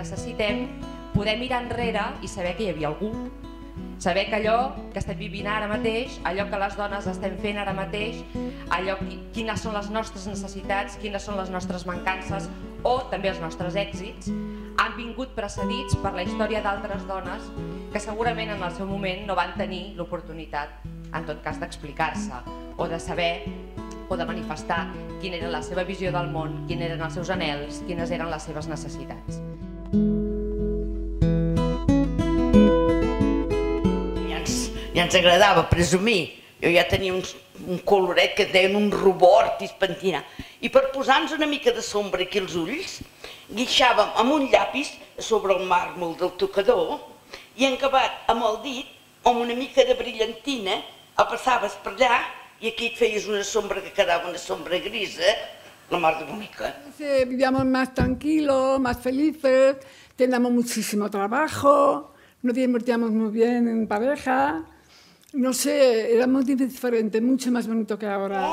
necessitem poder mirar enrere i saber que hi havia algú. Saber que allò que estem vivint ara mateix, allò que les dones estem fent ara mateix, allò quines són les nostres necessitats, quines són les nostres mancances o també els nostres èxits, han vingut precedits per la història d'altres dones que segurament en el seu moment no van tenir l'oportunitat, en tot cas, d'explicar-se o de saber o de manifestar quina era la seva visió del món, quins eren els seus anhels, quines eren les seves necessitats. Ja ens agradava presumir. Jo ja tenia un coloret que deien un rubort i es pentina. I per posar-nos una mica de sombra aquí als ulls, guixàvem amb un llapis sobre el màrmol del tocador i encabat amb el dit, amb una mica de brillantina, el passaves per allà y aquí et feies una sombra que quedava una sombra grisa, la mar de bonica. Vivíamos más tranquilos, más felices, teníamos muchísimo trabajo, nos divertíamos muy bien en pareja, no sé, era muy diferente, mucho más bonito que ahora.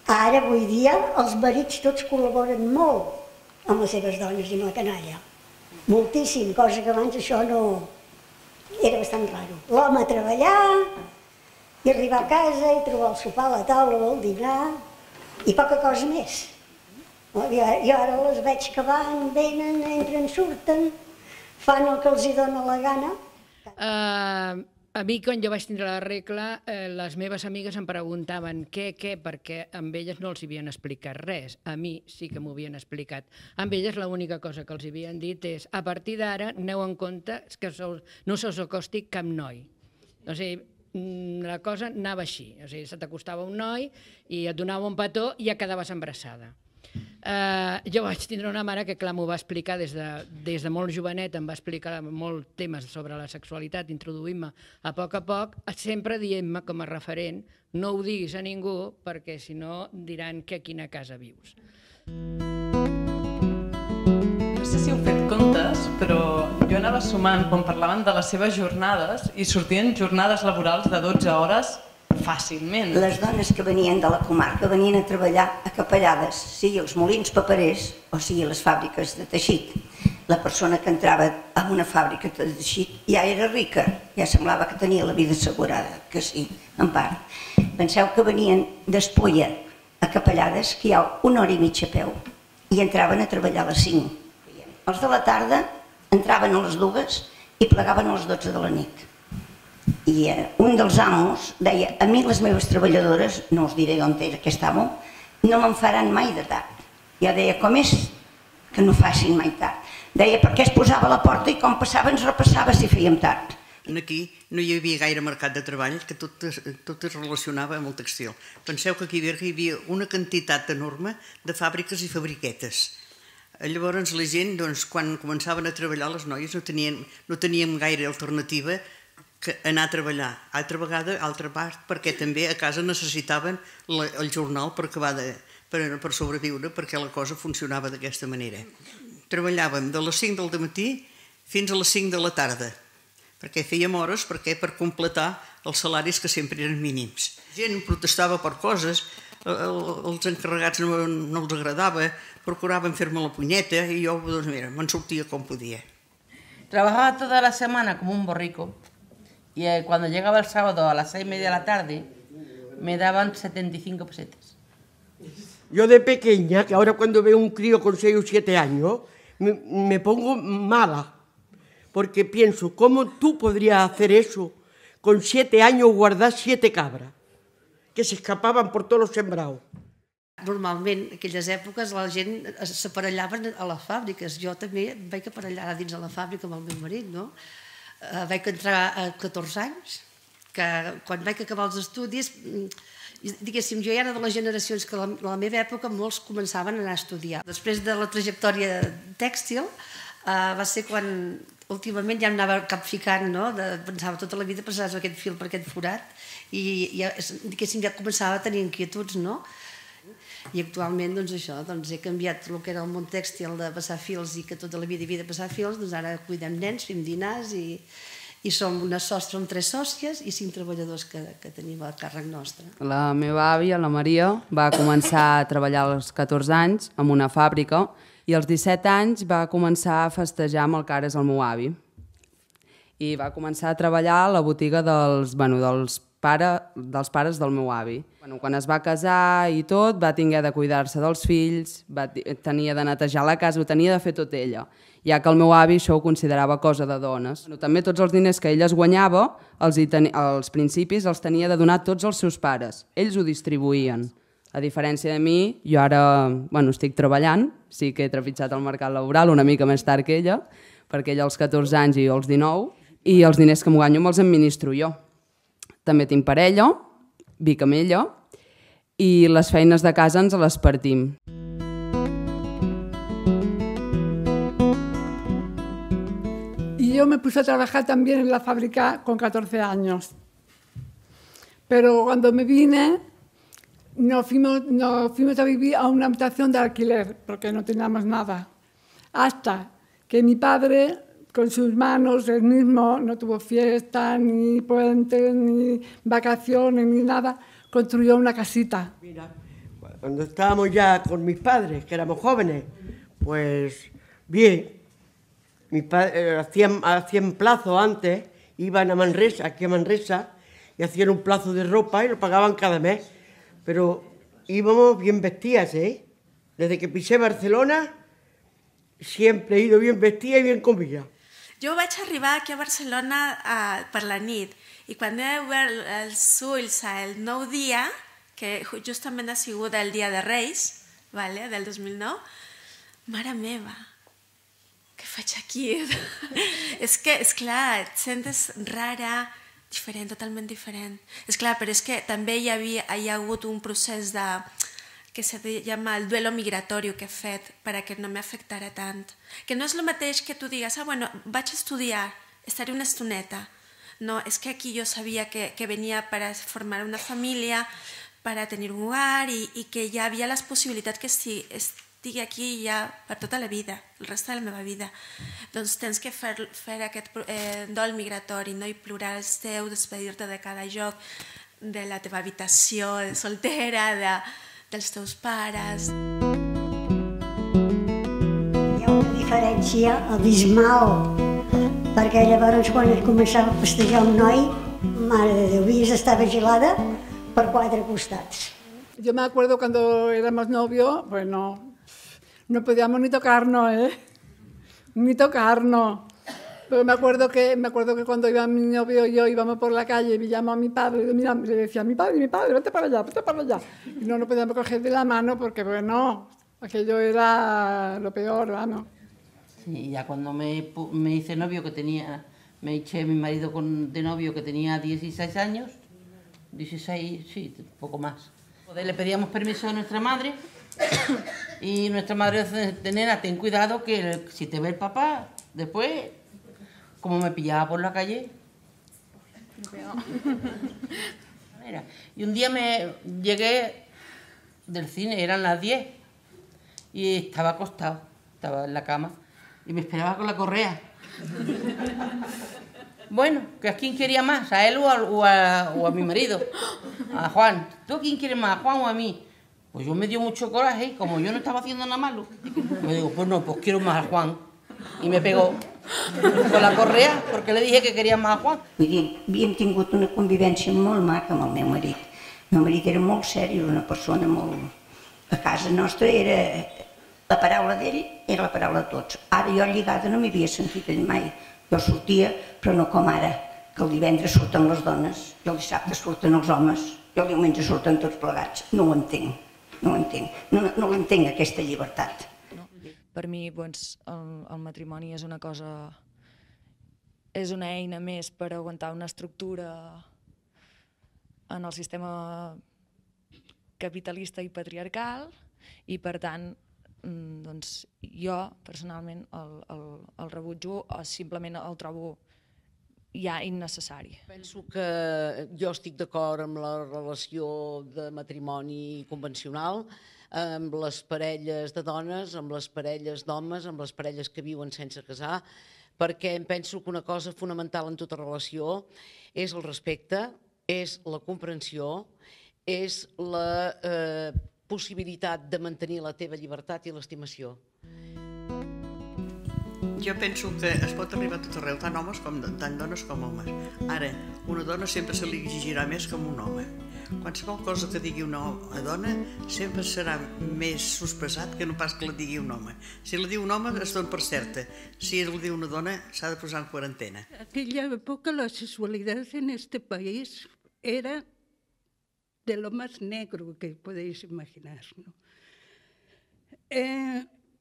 Ara, avui dia, els marits tots col·laboren molt amb les seves dones i amb la canalla. Moltíssim, cosa que abans això no... era bastant raro. L'home a treballar, i arribar a casa i trobar el sopar a la taula o el dinar i poca cosa més. Jo ara les veig que van, venen, entren, surten, fan el que els hi dona la gana. A mi, quan jo vaig tindre la regla, les meves amigues em preguntaven què, perquè amb elles no els havien explicat res. A mi sí que m'ho havien explicat. Amb elles l'única cosa que els havien dit és a partir d'ara aneu en compte que no se us acosti cap noi. O sigui, la cosa anava així, o sigui, se t'acostava un noi i et donava un petó i ja quedaves embarassada. Jo vaig tindre una mare que, clar, m'ho va explicar des de molt jovenet, em va explicar molt temes sobre la sexualitat, introduint-me a poc, sempre dient-me com a referent, no ho diguis a ningú perquè si no diran que a quina casa vius. No sé si heu fet comptes, però jo anava sumant quan parlaven de les seves jornades i sortien jornades laborals de 12 hores fàcilment. Les dones que venien de la comarca venien a treballar a capellades, sigui els molins paperers o sigui les fàbriques de teixit. La persona que entrava en una fàbrica de teixit ja era rica, ja semblava que tenia la vida assegurada, que sí, en part. Penseu que venien d'Espolla a capellades, que hi ha 1 hora i mitja a peu, i entraven a treballar a les 5. Els de la tarda entraven a les 2 i plegaven a les 12 de la nit. I un dels amos deia, a mi les meves treballadores, no us diré on era aquest amo, no me'n faran mai de tard. Ja deia, com és que no facin mai tard? Deia, perquè es posava a la porta i com passava ens repassava si fèiem tard. Aquí no hi havia gaire mercat de treball, que tot es relacionava amb el tèxtil. Penseu que aquí a Berga hi havia una quantitat enorme de fàbriques i fabriquetes. Llavors la gent, quan començaven a treballar, les noies no teníem gaire alternativa que anar a treballar. Altra vegada, altra part, perquè també a casa necessitaven el jornal per sobreviure, perquè la cosa funcionava d'aquesta manera. Treballàvem de les 5 del matí fins a les 5 de la tarda, perquè fèiem hores per completar els salaris que sempre eren mínims. La gent protestava per coses, els encarregats no els agradava, procuraven fer-me la punyeta i jo, me'n sortia com podia. Trabajaba toda la semana como un borrico. Y cuando llegaba el sábado a las 6:30 de la tarde, me daban 75 pesetas. Yo de pequeña, que ahora cuando veo un crío con 6 o 7 años, me pongo mala, porque pienso, ¿cómo tú podrías hacer eso con 7 años, guardar 7 cabras, que se escapaban por todos los sembrados? Normalment, en aquelles èpoques, la gent s'aparellaven a les fàbriques. Jo també vaig aparellar dins de la fàbrica amb el meu marit, no? Vaig entrar a 14 anys, que quan vaig acabar els estudis, diguéssim, jo ja era de les generacions que a la meva època molts començaven a anar a estudiar. Després de la trajectòria tèxtil, va ser quan últimament ja em anava capficant, no? Pensava tota la vida passaves aquest fil per aquest forat i diguéssim ja començava a tenir inquietuds, no? I actualment, doncs això, he canviat el que era el món tèxtil de passar fils i que tota la vida havia de passar fils, doncs ara cuidem nens, fem dinars i som una sostre amb 3 sòcies i 5 treballadors que tenim a càrrec nostre. La meva àvia, la Maria, va començar a treballar als 14 anys en una fàbrica I als 17 anys va començar a festejar amb el Cares el meu avi. I va començar a treballar a la botiga dels pares del meu avi. Quan es va casar i tot, va tinguer de cuidar-se dels fills, tenia de netejar la casa, ho tenia de fer tot ella, ja que el meu avi això ho considerava cosa de dones. També tots els diners que ella es guanyava, als principis els tenia de donar tots als seus pares. Ells ho distribuïen. A diferència de mi, jo ara estic treballant, sí que he trepitjat el mercat laboral una mica més tard que ella, perquè ella als 14 anys i jo als 19, i els diners que m'ho guanyo me'ls administro jo. També tinc parella, vic amb ella, i les feines de casa ens les partim. Y yo me puse a trabajar también en la fábrica con 14 años. Pero cuando me vine, nos fuimos a vivir a una habitación de alquiler, porque no teníamos nada. Hasta que mi padre, con sus manos, él mismo, no tuvo fiesta, ni puentes, ni vacaciones, ni nada, construyó una casita. Mira, cuando estábamos ya con mis padres, que éramos jóvenes, pues bien, mis padres hacían plazo antes, iban a Manresa, aquí a Manresa, y hacían un plazo de ropa y lo pagaban cada mes. Pero íbamos bien vestidas, ¿eh? Desde que pisé Barcelona, siempre he ido bien vestida i bien comida. Jo vaig arribar aquí a Barcelona per la nit i quan he obert els ulls el nou dia, que justament ha sigut el dia de Reis, del 2009, mare meva, què faig aquí? És que, esclar, et sentes rara, diferent, totalment diferent. Esclar, però és que també hi ha hagut un procés que se llama el duelo migratorio que he fet perquè no m'afectara tant. Que no és el mateix que tu digues, vaig estudiar, estaré una estoneta. No, és que aquí jo sabia que venia per a formar una família, per a tenir un hogar i que hi havia les possibilitats que estigui aquí ja per tota la vida, el resta de la meva vida. Doncs tens que fer aquest dol migratori, no? I plorar els teus, despedir-te de cada lloc, de la teva habitació, de soltera, dels teus pares. Hi ha una diferència abismal, perquè llavors quan començava a festejar un noi, mare de Déu, Villas estava gelada per 4 costats. Yo me acuerdo cuando éramos novios, bueno, no podíamos ni tocarnos, ni tocarnos. Pero me acuerdo que cuando iba mi novio y yo íbamos por la calle y llamo a mi padre, mira, le decía, mi padre, vete para allá, vete para allá. Y no nos podíamos coger de la mano porque, bueno, aquello era lo peor, vamos. Sí, ya cuando me hice novio me eché mi marido de novio que tenía 16 años, 16, sí, un poco más. Le pedíamos permiso a nuestra madre y nuestra madre decía, nena, ten cuidado que si te ve el papá, después... Como me pillaba por la calle. Y un día llegué del cine, eran las 10, y estaba acostado, estaba en la cama, y me esperaba con la correa. Bueno, ¿a quién quería más? ¿A él o a mi marido? A Juan. ¿Tú a quién quieres más, a Juan o a mí? Pues yo me dio mucho coraje, y como yo no estaba haciendo nada malo, me digo, pues no, pues quiero más a Juan. I me pegó con la correa perquè le dije que quería más a Juan. Vull dir, havíem tingut una convivència molt maca amb el meu marit. El meu marit era molt seri, una persona molt... A casa nostra era... La paraula d'ell era la paraula de tots. Ara jo lligada no m'havia sentit ell mai. Jo sortia, però no com ara, que el divendres surten les dones, i el dissabte surten els homes, i el diumenge surten tots plegats. No ho entenc, no ho entenc. No l'entenc, aquesta llibertat. Per mi, el matrimoni és una cosa... és una eina més per aguantar una estructura en el sistema capitalista i patriarcal i, per tant, jo, personalment, el rebutjo o simplement el trobo ja innecessari. Penso que jo estic d'acord amb la relació de matrimoni convencional, amb les parelles de dones, amb les parelles d'homes, amb les parelles que viuen sense casar, perquè em penso que una cosa fonamental en tota relació és el respecte, és la comprensió, és la possibilitat de mantenir la teva llibertat i l'estimació. Jo penso que es pot arribar a tot arreu, tant dones com homes. Ara, una dona sempre se li exigirà més que un home. Qualsevol cosa que digui una dona sempre serà més sospesat que no pas que la digui un home. Si la diu un home es dona per certa, si la diu una dona s'ha de posar en quarantena. Aquella època la sexualidad en este país era de lo más negro que podéis imaginar, ¿no?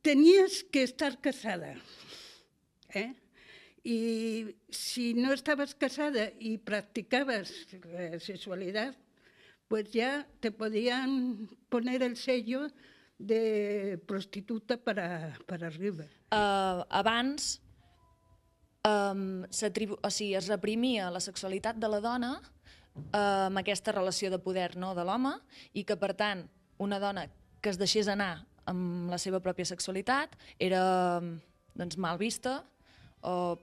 Tenías que estar casada, y si no estabas casada y practicabas sexualidad, pues ya te podían poner el sello de prostituta para arriba. Abans es reprimia la sexualitat de la dona amb aquesta relació de poder de l'home i que, per tant, una dona que es deixés anar amb la seva pròpia sexualitat era mal vista o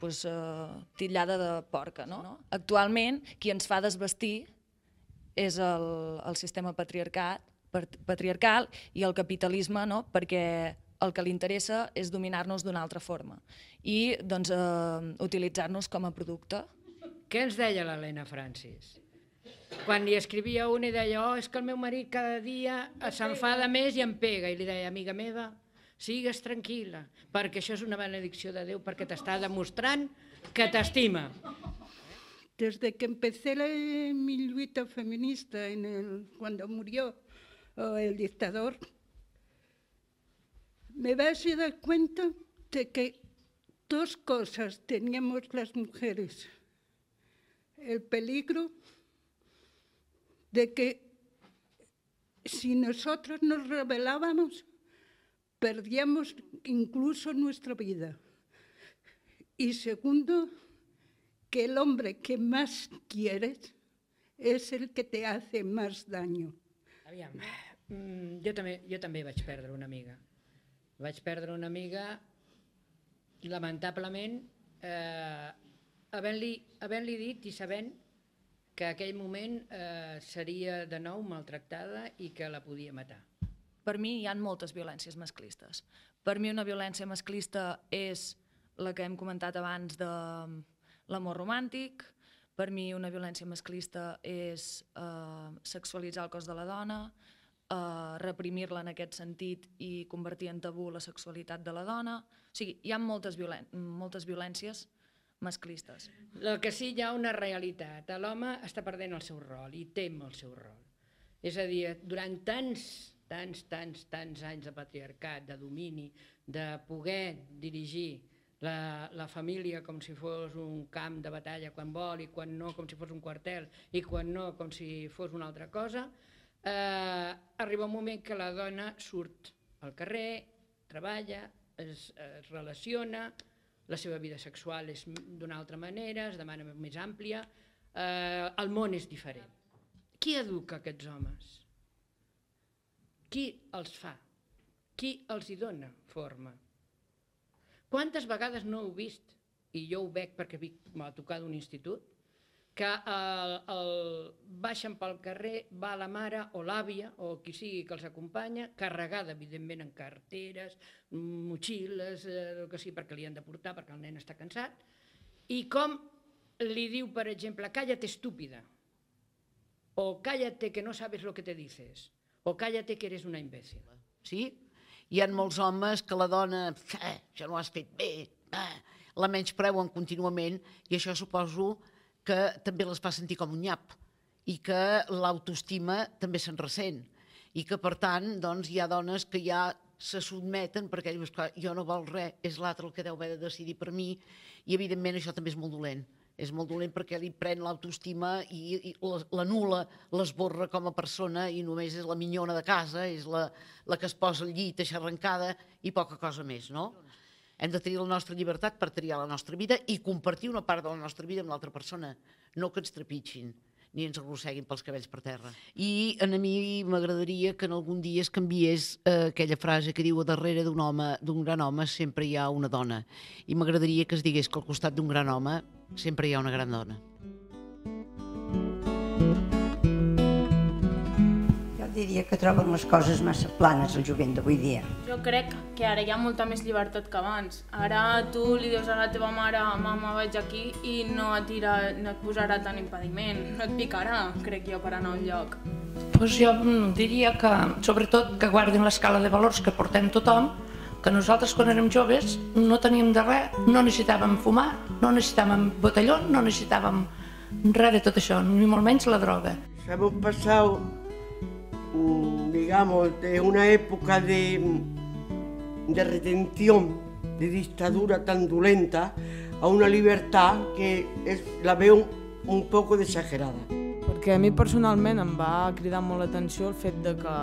titllada de porca. Actualment, qui ens fa desvestir és el sistema patriarcal i el capitalisme, perquè el que li interessa és dominar-nos d'una altra forma i utilitzar-nos com a producte. Què ens deia l'Helena Francis? Quan li escrivia una i deia és que el meu marit cada dia s'enfada més i em pega, i li deia, amiga meva, sigues tranquil·la, perquè això és una benedicció de Déu, perquè t'està demostrant que t'estima. Desde que empecé mi lucha feminista cuando murió el dictador, me vas a dar cuenta de que dos cosas teníamos las mujeres. El peligro de que si nosotros nos rebelábamos, perdíamos incluso nuestra vida. Y segundo, que el hombre que más quieres és el que te hace más daño. Aviam, jo també vaig perdre una amiga. Vaig perdre una amiga, lamentablement, havent-li dit i sabent que aquell moment seria de nou maltractada i que la podia matar. Per mi hi ha moltes violències masclistes. Per mi una violència masclista és la que hem comentat abans de l'amor romàntic. Per mi una violència masclista és sexualitzar el cos de la dona, reprimir-la en aquest sentit i convertir en tabú la sexualitat de la dona. O sigui, hi ha moltes violències masclistes. El que sí hi ha una realitat. L'home està perdent el seu rol i tem el seu rol. És a dir, durant tants anys de patriarcat, de domini, de poder dirigir la família com si fos un camp de batalla quan vol i quan no com si fos un quartel i quan no com si fos una altra cosa, arriba un moment que la dona surt al carrer, treballa, es relaciona, la seva vida sexual és d'una altra manera, es demana més àmplia, el món és diferent. Qui educa aquests homes? Qui els fa? Qui els hi dona forma? Quantes vegades no heu vist, i jo ho veig perquè m'ha tocat d'un institut, que baixen pel carrer, va la mare o l'àvia o qui sigui que els acompanya, carregada, evidentment, en carteres, motxilles, el que sigui, perquè li han de portar, perquè el nen està cansat, i com li diu, per exemple, cállate estúpida, o cállate que no sabes lo que te dices, o cállate que eres una imbécil. Sí? Hi ha molts homes que la dona, això no ho has fet bé, la menyspreuen contínuament i això suposo que també les fa sentir com un nyap i que l'autoestima també se'n ressent i que per tant hi ha dones que ja se sotmeten perquè dius que jo no vol res, és l'altre el que deu haver de decidir per mi i evidentment això també és molt dolent. És molt dolent perquè li pren l'autoestima i l'anul·la, l'esborra com a persona i només és la minyona de casa, és la que es posa al llit aixarrancada i poca cosa més, no? Hem de tenir la nostra llibertat per triar la nostra vida i compartir una part de la nostra vida amb l'altra persona, no que ens trepitgin ni ens arrosseguin pels cabells per terra. I a mi m'agradaria que en algun dia es canviés aquella frase que diu darrere d'un gran home sempre hi ha una dona. I m'agradaria que es digués que al costat d'un gran home sempre hi ha una gran dona. Jo diria que troben les coses massa planes el jovent d'avui dia. Jo crec que ara hi ha molta més llibertat que abans. Ara tu li dius a la teva mare, mama, vaig aquí, i no et posarà tant impediment, no et picarà, crec jo, per anar a un lloc. Doncs jo diria que, sobretot, que guardin l'escala de valors que portem tothom, que nosaltres quan érem joves no teníem de res, no necessitàvem fumar, no necessitàvem botellón, no necessitàvem res de tot això, ni molt menys la droga. Hemos pasado, digamos, de una época de retención, de dictadura tan dulenta, a una libertad que la veo un poco exagerada. Perquè a mi personalment em va cridar molt l'atenció el fet de que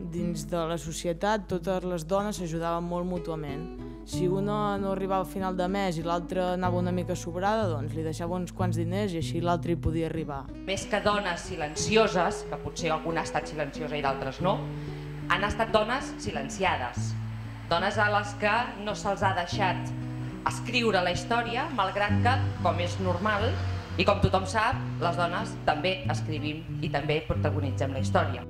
dins de la societat totes les dones s'ajudaven molt mútuament. Si una no arribava a final de mes i l'altra anava una mica sobrada, doncs li deixava uns quants diners i així l'altre hi podia arribar. Més que dones silencioses, que potser alguna ha estat silenciosa i d'altres no, han estat dones silenciades. Dones a les que no se'ls ha deixat escriure la història, malgrat que, com és normal, i com tothom sap, les dones també escrivim i també protagonitzem la història.